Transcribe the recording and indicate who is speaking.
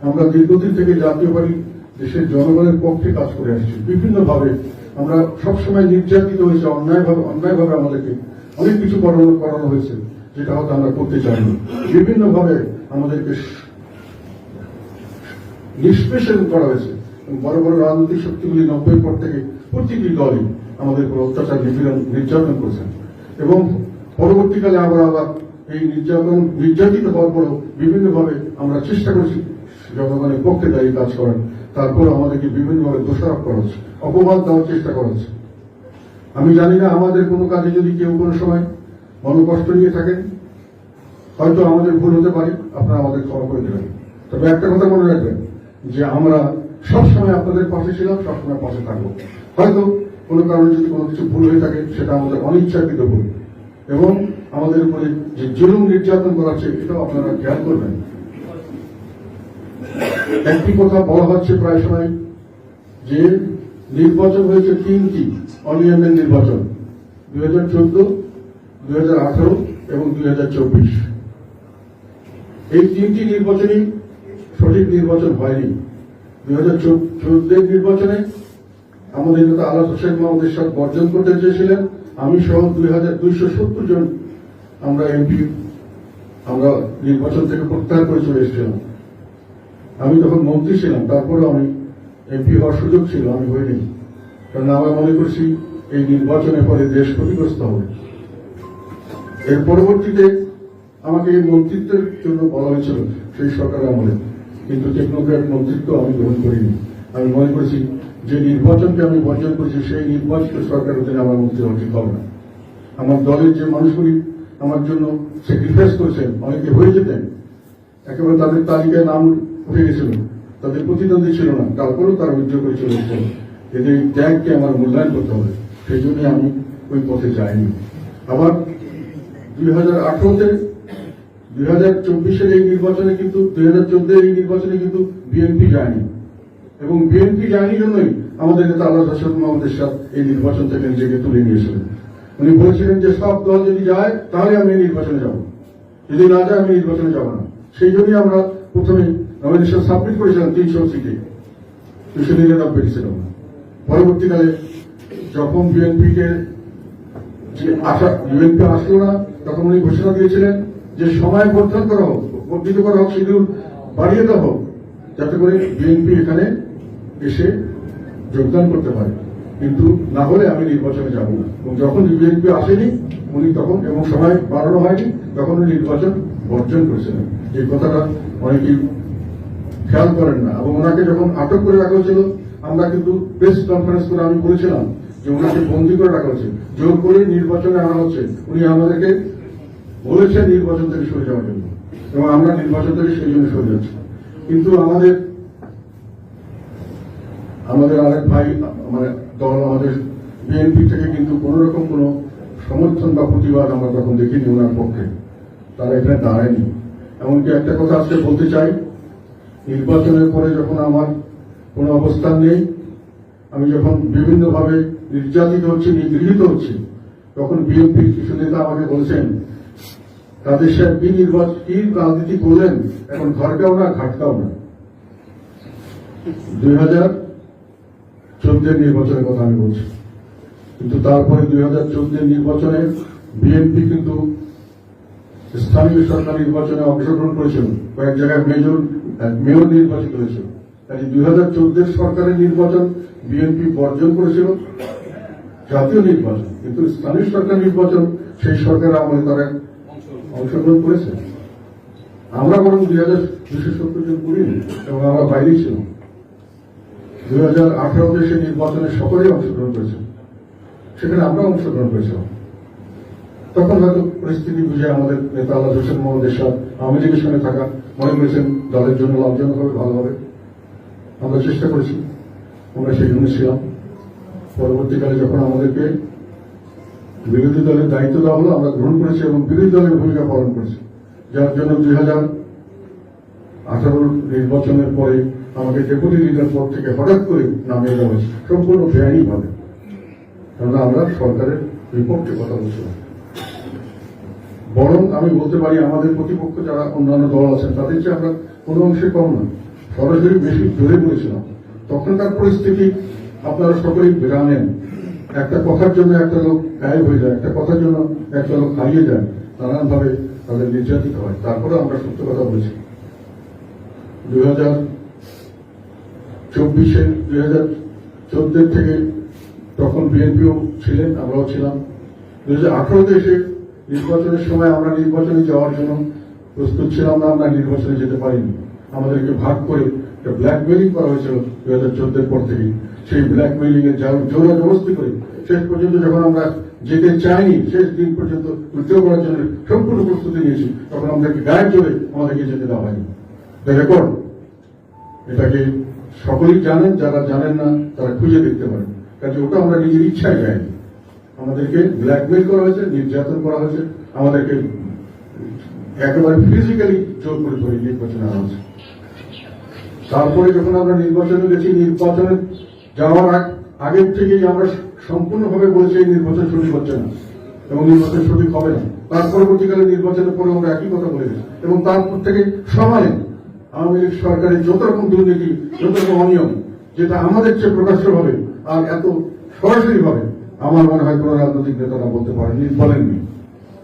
Speaker 1: আমরা দীর্ঘদিন থেকে জাতীয় পার্টি দেশের জনগণের পক্ষে কাজ করে আসছি। বিভিন্নভাবে আমরা সবসময় নির্যাতিত হয়েছে, অন্যায়ভাবে আমাদেরকে অনেক কিছু করানো হয়েছে, যেটা হয়তো আমরা করতে চাইনি। বিভিন্নভাবে আমাদেরকে নিষ্পেষণ করা হয়েছে। বড় বড় রাজনৈতিক শক্তিগুলি 90 পর থেকে প্রতিটি দলই আমাদের উপর অত্যাচার নির্যাতন করেছেন এবং পরবর্তীকালে আমরা আবার এই নির্যাতিত হওয়ার পরেও বিভিন্নভাবে আমরা চেষ্টা করেছি জনগণের পক্ষে দাঁড়িয়ে কাজ করার। তারপর আমাদেরকে বিভিন্নভাবে দোষারোপ করা হচ্ছে, অপবাদ দেওয়ার চেষ্টা করা হচ্ছে। আমি জানি না আমাদের কোনো কাজে যদি কেউ কোনো সময় মনোকষ্ট নিয়ে থাকেন, হয়তো আমাদের ভুল হতে পারে, আপনারা আমাদের ক্ষমা করে দেবেন। তবে একটা কথা মনে রাখবেন যে আমরা সবসময় আপনাদের পাশে ছিলাম, সবসময় পাশে থাকবো। হয়তো কোনো কারণে যদি কোনো কিছু ভুল হয়ে থাকে সেটা আমাদের অনিচ্ছাকৃত ভুল, এবং আমাদের উপরে যে জুলুম নির্যাতন করা হচ্ছে এটাও আপনারা খেয়াল করবেন। একটি কথা বলা হচ্ছে প্রায় সময় যে নির্বাচন হয়েছে 3টি অনিয়মের নির্বাচন, 2014, 2018 এবং 2024। এই 3টি নির্বাচনই সঠিক নির্বাচন হয়নি। 2014 নির্বাচনে আমাদের নেতা আলাস হোসেন মাহমুদের সাথে বর্জন করতে চেয়েছিলেন। আমি সহ 2270 জন আমরা এমপি আমরা নির্বাচন থেকে প্রত্যাহার করে চলে এসেছিলাম। আমি তখন মন্ত্রী ছিলাম, তারপরেও আমি এমপি হওয়ার সুযোগ ছিল, আমি হইনি। কারণ আমরা মনে করছি এই নির্বাচনের পরে দেশ ক্ষতিগ্রস্ত হবে। এর পরবর্তীতে আমাকে এই মন্ত্রিত্বের জন্য বলা হয়েছিল সেই সরকারের আমলে, কিন্তু টেকনোক্র্যাট মন্ত্রিত্ব আমি গ্রহণ করিনি। আমি মনে করেছি যে নির্বাচনকে আমি বর্জন করেছি সেই নির্বাচিত সরকারের অধীনে আমার মন্ত্রী হওয়া ঠিক হবে না। আমার দলের যে মানুষগুলি আমার জন্য স্যাক্রিফাইস করেছেন, অনেকে হয়ে যেতেন, একেবারে তাদের তালিকায় নাম উঠে গেছিল, তাদের প্রতিদ্বন্দ্বী ছিল না, তারপরেও তারা উদ্যোগ করে চলে এসেছেন। এদের এই ত্যাগকে আমার মূল্যায়ন করতে হবে, সেই জন্য আমি ওই পথে যাইনি। আবার 2018-তে 2024-এর এই নির্বাচনে কিন্তু 2014-এর এই নির্বাচনে কিন্তু বিএনপি যায়নি, এবং বিএনপি যায়নি জন্যই আমাদের নেতা আলাস হোসেন মাহমুদের সাথে এই নির্বাচন থেকে নিজেকে তুলে নিয়েছিলেন। উনি বলেছিলেন যে সব দল যদি যায় তাহলে আমি এই নির্বাচনে যাব, যদি না যায় আমি নির্বাচনে যাব না। সেই জন্যই আমরা প্রথমে নমিনেশন সাবমিট করেছিলাম 300 সিটে, 299 ছিল। পরবর্তীকালে যখন বিএনপি আসলো না, তখন উনি ঘোষণা দিয়েছিলেন যে সময় বর্ধিত করা হোক, শিডিউল বাড়িয়ে দেওয়া হোক, যাতে করে বিএনপি এখানে এসে যোগদান করতে পারে, কিন্তু না হলে আমি নির্বাচনে যাব না। এবং যখন বিএনপি আসেনি উনি তখন, এবং সময় বাড়ানো হয়নি, তখন উনি নির্বাচন বর্জন করেছিলেন। এই কথাটা অনেকেই খেয়াল করেন না। এবং ওনাকে যখন আটক করে রাখা হয়েছিল, আমরা কিন্তু প্রেস কনফারেন্স করে আমি বলেছিলাম যে ওনাকে বন্দী করে রাখা হচ্ছে, জোর করে নির্বাচনে আনা হচ্ছে। উনি আমাদেরকে বলেছেন নির্বাচন থেকে সরে যাওয়ার জন্য, এবং আমরা নির্বাচন থেকে সেই জন্য সরে যাচ্ছি। কিন্তু আমাদের আরেক ভাই মানে দল, আমাদের বিএনপি থেকে কিন্তু কোন রকম কোন সমর্থন বা প্রতিবাদ আমরা তখন দেখিনি ওনার পক্ষে, তারা এখানে দাঁড়ায়নি। এমনকি একটা কথা আজকে বলতে চাই, নির্বাচনের পরে যখন আমার কোন অবস্থান নেই, আমি যখন বিভিন্নভাবে নির্যাতিত হচ্ছি, নিগৃহীত হচ্ছি, তখন বিএনপির কিছু নেতা আমাকে বলছেন, তাদের সাহেব কি রাজনীতি করলেন, এখন ঘরটাও না ঘাটটাও না। 2014 নির্বাচনের কথা আমি বলছি। কিন্তু তারপরে 2014 নির্বাচনে বিএনপি কিন্তু স্থানীয় সরকার নির্বাচনে অংশগ্রহণ করেছিল, কয়েক জায়গায় মেয়র নির্বাচিত হয়েছিল। তাই 2014 সরকারের নির্বাচন বিএনপি বর্জন করেছিল, জাতীয় নির্বাচন, কিন্তু স্থানীয় সরকার নির্বাচন সেই সরকারের আমলে তারা অংশগ্রহণ করেছে। আমরা বরং 2270 জন করিনি, এবং আমরা বাইরেই ছিলাম। 2018-তে সেই নির্বাচনে সকলেই অংশগ্রহণ করেছে, সেখানে আমরা অংশগ্রহণ করেছিলাম। তখন হয়তো পরিস্থিতি বুঝে আমাদের নেতা আলাস হোসেন মাহমুদের সাথে আওয়ামী লীগের সঙ্গে থাকা মনে করেছেন দলের জন্য লাভজনক হবে, ভালো হবে। আমরা চেষ্টা করেছি, আমরা সেই জন্য ছিলাম। পরবর্তীকালে যখন আমাদেরকে বিরোধী দলের দায়িত্ব দেওয়া হলো, আমরা গ্রহণ করেছি এবং বিরোধী দলের ভূমিকা পালন করেছি, যার জন্য 2018 নির্বাচনের পরে আমাকে ডেপুটি লিডার পদ থেকে হঠাৎ করে নামিয়ে দেওয়া হয়েছে, সম্পূর্ণ বেআইনি ভাবে। কারণ আমরা সরকারের বিপক্ষে কথা বলছিলাম। বরং আমি বলতে পারি আমাদের প্রতিপক্ষ যারা অন্যান্য দল আছেন তাদের চেয়ে আমরা কোনো অংশে কম না। সরাসরি বেশি জোরে বলেছিলাম। তখনকার পরিস্থিতি আপনারা সকলেই জানেন, একটা কথার জন্য একটা লোক গায়েব হয়ে যায়, একটা কথার জন্য একটা লোক হারিয়ে যায়, নানানভাবে তাদের নির্যাতিত হয়। তারপরে আমরা সত্য কথা বলছি। 2014 থেকে তখন বিএনপিও ছিলেন, আমরাও ছিলাম। 2018-তে এসে নির্বাচনের সময় আমরা নির্বাচনে যাওয়ার জন্য প্রস্তুত ছিলাম না, আমরা নির্বাচনে যেতে পারিনি। আমাদেরকে ভাগ করে ব্ল্যাকমেইলিং করা হয়েছিল 2014-এর পর থেকে। সেই ব্ল্যাকমেইলিং এর জোর জবরদস্তি করে শেষ পর্যন্ত যখন আমরা যেতে চাইনি, শেষ দিন পর্যন্ত উদ্যোগ করার জন্য সম্পূর্ণ প্রস্তুতি নিয়েছি, তখন আমাদেরকে গায়ের জোরে আমাদেরকে যেতে দেওয়া হয়নি। রেকর্ড, এটাকে সকলেই জানেন, যারা জানেন না তারা খুঁজে দেখতে পারেন। কাজে ওটা আমরা নিজের ইচ্ছায় যাইনি, আমাদেরকে ব্ল্যাকমেইল করা হয়েছে, নির্যাতন করা হয়েছে, আমাদেরকে একেবারে ফিজিক্যালি জোর করে ধরে নির্বাচনে আনা হয়েছে। তারপরে যখন আমরা নির্বাচনে গেছি, নির্বাচনে যাওয়ার আগের থেকেই আমরা সম্পূর্ণভাবে বলেছি এই নির্বাচন সঠিক হচ্ছে না এবং নির্বাচন সঠিক হবে না। তার পরবর্তীকালে নির্বাচনের পরে আমরা একই কথা বলে গেছি এবং তারপর থেকে সমানে আওয়ামী লীগ সরকারের যত রকম দুর্নীতি, যত রকম অনিয়ম, যেটা আমাদের চেয়ে প্রকাশ্য হবে আর এত সরাসরি ভাবে আমার মনে হয় কোন রাজনৈতিক নেতারা বলতে পারেননি, বলেননি।